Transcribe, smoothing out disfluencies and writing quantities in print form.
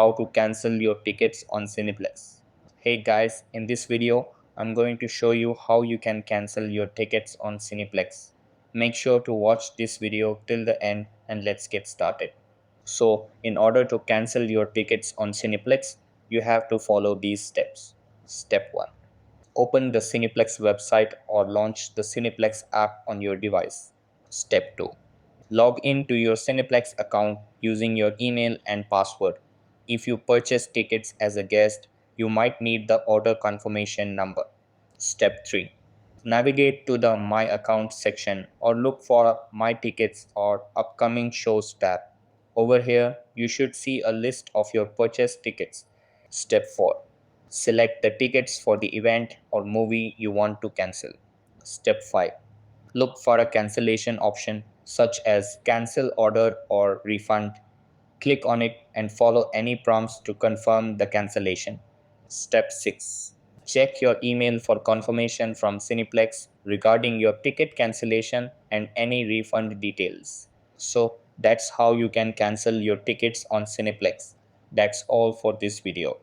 how to cancel your tickets on Cineplex. Hey guys, in this video, I'm going to show you how you can cancel your tickets on Cineplex. Make sure to watch this video till the end and let's get started. So, in order to cancel your tickets on Cineplex, you have to follow these steps. Step 1. Open the Cineplex website or launch the Cineplex app on your device. Step 2. Log in to your Cineplex account using your email and password. If you purchase tickets as a guest, you might need the order confirmation number. Step 3. Navigate to the My Account section or look for My Tickets or Upcoming Shows tab. Over here, you should see a list of your purchased tickets. Step 4. Select the tickets for the event or movie you want to cancel. Step 5. Look for a cancellation option such as cancel order or refund. Click on it and follow any prompts to confirm the cancellation. Step 6. Check your email for confirmation from Cineplex regarding your ticket cancellation and any refund details. So that's how you can cancel your tickets on Cineplex. That's all for this video.